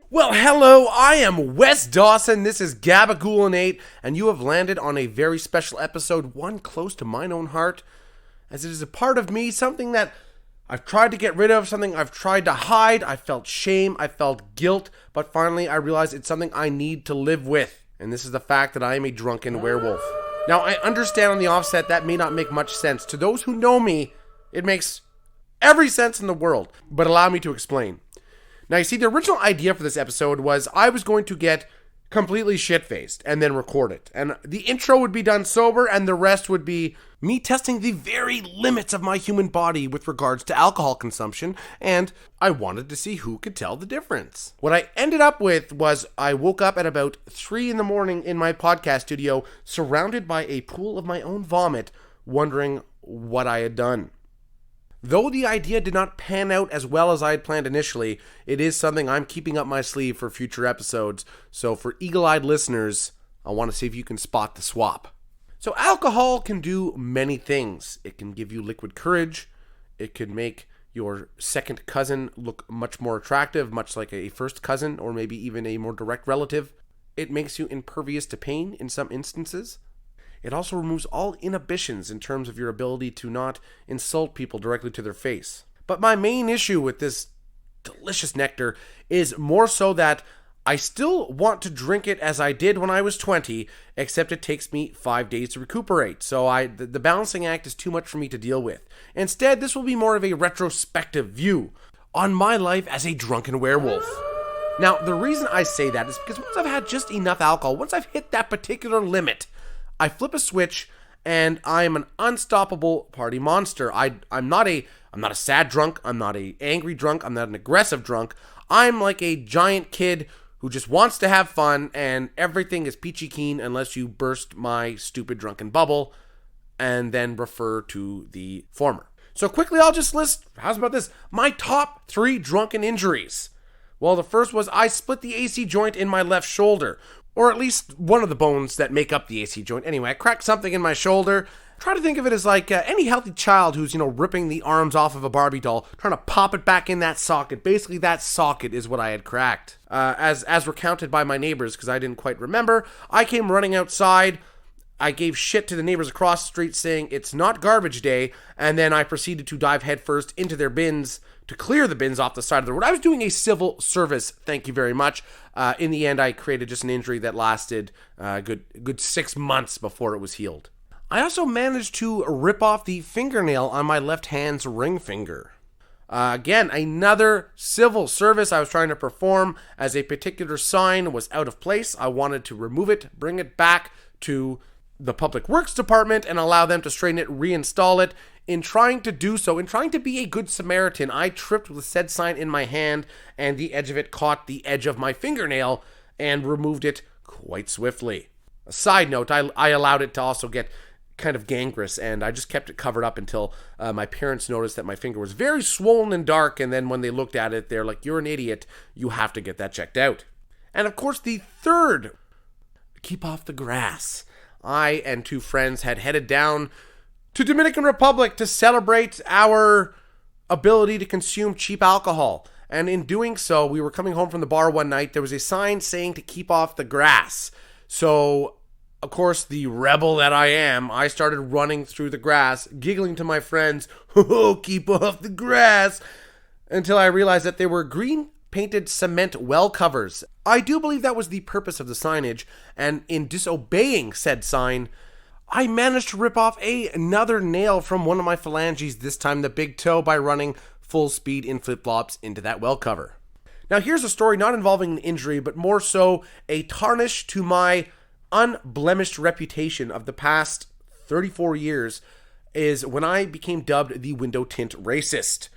Well, hello, I am Wes Dawson, this is Gabagool and 8, and you have landed on a very special episode, one close to mine own heart, as it is a part of me, something that I've tried to get rid of, something I've tried to hide. I felt shame, I felt guilt, but finally I realized it's something I need to live with, and this is the fact that I am a drunken werewolf. Now, I understand on the offset that may not make much sense. To those who know me, it makes every sense in the world, but allow me to explain. Now, you see, the original idea for this episode was I was going to get completely shit-faced and then record it. And the intro would be done sober, and the rest would be me testing the very limits of my human body with regards to alcohol consumption, and I wanted to see who could tell the difference. What I ended up with was I woke up at about 3 a.m. in my podcast studio, surrounded by a pool of my own vomit, wondering what I had done. Though the idea did not pan out as well as I had planned initially, it is something I'm keeping up my sleeve for future episodes, so for eagle-eyed listeners, I want to see if you can spot the swap. So alcohol can do many things. It can give you liquid courage, it can make your second cousin look much more attractive, much like a first cousin or maybe even a more direct relative. It makes you impervious to pain in some instances. It also removes all inhibitions in terms of your ability to not insult people directly to their face. But my main issue with this delicious nectar is more so that I still want to drink it as I did when I was 20, except it takes me 5 days to recuperate. So the balancing act is too much for me to deal with. Instead, this will be more of a retrospective view on my life as a drunken werewolf. Now, the reason I say that is because once I've had just enough alcohol, once I've hit that particular limit, I flip a switch, and I am an unstoppable party monster. I'm not a sad drunk. I'm not an angry drunk. I'm not an aggressive drunk. I'm like a giant kid who just wants to have fun, and everything is peachy keen unless you burst my stupid drunken bubble, and then refer to the former. So quickly, I'll just list, how's about this? My top 3 drunken injuries. Well, the first was I split the AC joint in my left shoulder. Or at least one of the bones that make up the AC joint. Anyway, I cracked something in my shoulder. Try to think of it as like any healthy child who's, ripping the arms off of a Barbie doll, trying to pop it back in that socket. Basically, that socket is what I had cracked. As recounted by my neighbors, because I didn't quite remember, I came running outside. I gave shit to the neighbors across the street saying it's not garbage day, and then I proceeded to dive headfirst into their bins to clear the bins off the side of the road. I was doing a civil service, thank you very much. In the end, I created just an injury that lasted a good 6 months before it was healed. I also managed to rip off the fingernail on my left hand's ring finger. Again, another civil service I was trying to perform as a particular sign was out of place. I wanted to remove it, bring it back to the Public Works Department and allow them to straighten it, reinstall it. In trying to do so, in trying to be a good Samaritan, I tripped with said sign in my hand and the edge of it caught the edge of my fingernail and removed it quite swiftly. A side note, I allowed it to also get kind of gangrenous and I just kept it covered up until my parents noticed that my finger was very swollen and dark, and then when they looked at it, they're like, "You're an idiot, you have to get that checked out." And of course, the third, keep off the grass. I and 2 friends had headed down to Dominican Republic to celebrate our ability to consume cheap alcohol. And in doing so, we were coming home from the bar one night. There was a sign saying to keep off the grass. So, of course, the rebel that I am, I started running through the grass, giggling to my friends, "Oh, keep off the grass," until I realized that they were green painted cement well covers. I do believe that was the purpose of the signage, and in disobeying said sign, I managed to rip off another nail from one of my phalanges, this time the big toe, by running full speed in flip-flops into that well cover. Now here's a story not involving an injury, but more so a tarnish to my unblemished reputation of the past 34 years, is when I became dubbed the window tint racist.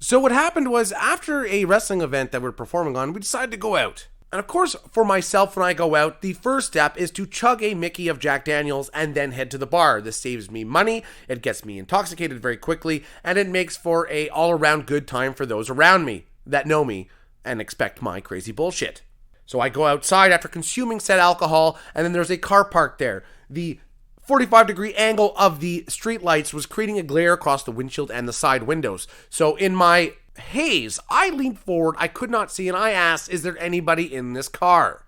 So what happened was, after a wrestling event that we're performing on, we decided to go out. And of course, for myself, when I go out, the first step is to chug a Mickey of Jack Daniels and then head to the bar. This saves me money, it gets me intoxicated very quickly, and it makes for a all-around good time for those around me that know me and expect my crazy bullshit. So I go outside after consuming said alcohol, and then there's a car parked there. The 45-degree angle of the streetlights was creating a glare across the windshield and the side windows. So in my haze. I leaned forward, I could not see, and I asked, is there anybody in this car?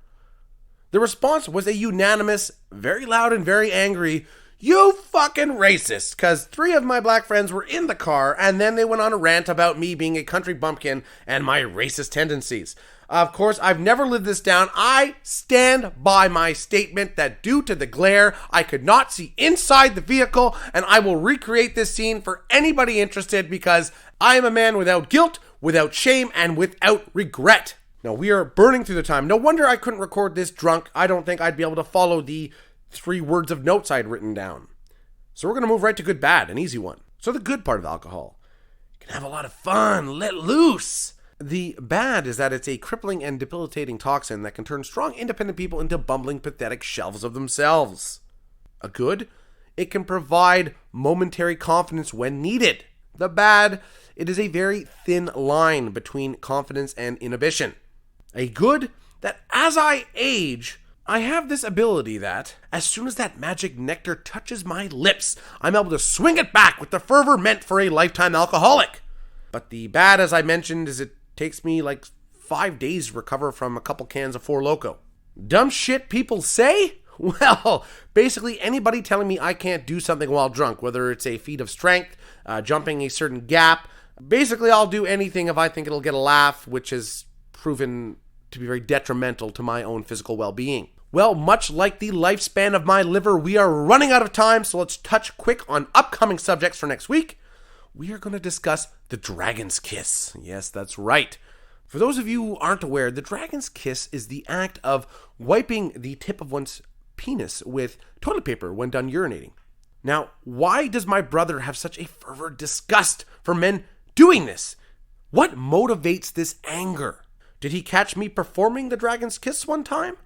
The response was a unanimous, very loud and very angry, "You fucking racist," because 3 of my black friends were in the car, and then they went on a rant about me being a country bumpkin and my racist tendencies. Of course, I've never lived this down. I stand by my statement that due to the glare, I could not see inside the vehicle, and I will recreate this scene for anybody interested because I am a man without guilt, without shame, and without regret. Now, we are burning through the time. No wonder I couldn't record this drunk. I don't think I'd be able to follow the 3 words of notes I'd written down. So we're going to move right to good, bad, an easy one. So the good part of alcohol. You can have a lot of fun, let loose. The bad is that it's a crippling and debilitating toxin that can turn strong, independent people into bumbling, pathetic shells of themselves. A good, it can provide momentary confidence when needed. The bad, it is a very thin line between confidence and inhibition. A good, that as I age, I have this ability that, as soon as that magic nectar touches my lips, I'm able to swing it back with the fervor meant for a lifetime alcoholic. But the bad, as I mentioned, is it takes me like 5 days to recover from a couple cans of Four Loko. Dumb shit people say? Well, basically anybody telling me I can't do something while drunk, whether it's a feat of strength, jumping a certain gap. Basically, I'll do anything if I think it'll get a laugh, which has proven to be very detrimental to my own physical well-being. Well, much like the lifespan of my liver, we are running out of time, so let's touch quick on upcoming subjects for next week. We are going to discuss the dragon's kiss. Yes, that's right. For those of you who aren't aware, the dragon's kiss is the act of wiping the tip of one's penis with toilet paper when done urinating. Now, why does my brother have such a fervent disgust for men doing this? What motivates this anger? Did he catch me performing the dragon's kiss one time?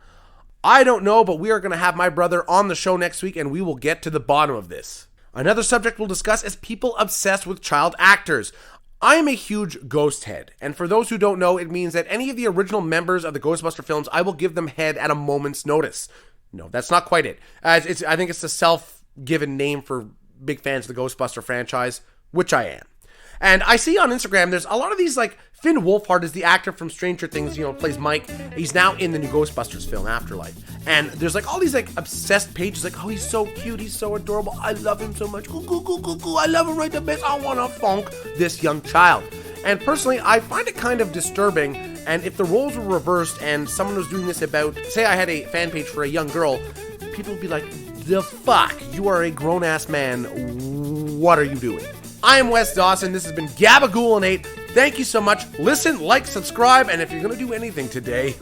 I don't know, but we are going to have my brother on the show next week and we will get to the bottom of this. Another subject we'll discuss is people obsessed with child actors. I am a huge ghost head, and for those who don't know, it means that any of the original members of the Ghostbuster films, I will give them head at a moment's notice. No, that's not quite it. I think it's a self-given name for big fans of the Ghostbuster franchise, which I am. And I see on Instagram, there's a lot of these, like, Finn Wolfhard is the actor from Stranger Things, plays Mike. He's now in the new Ghostbusters film, Afterlife. And there's, like, all these, like, obsessed pages, like, oh, he's so cute, he's so adorable, I love him so much, I love him right to bits, I want to funk this young child. And personally, I find it kind of disturbing, and if the roles were reversed and someone was doing this about, say I had a fan page for a young girl, people would be like, the fuck, you are a grown-ass man, what are you doing? I am Wes Dawson. This has been Gabagool and 8. Thank you so much. Listen, like, subscribe, and if you're going to do anything today,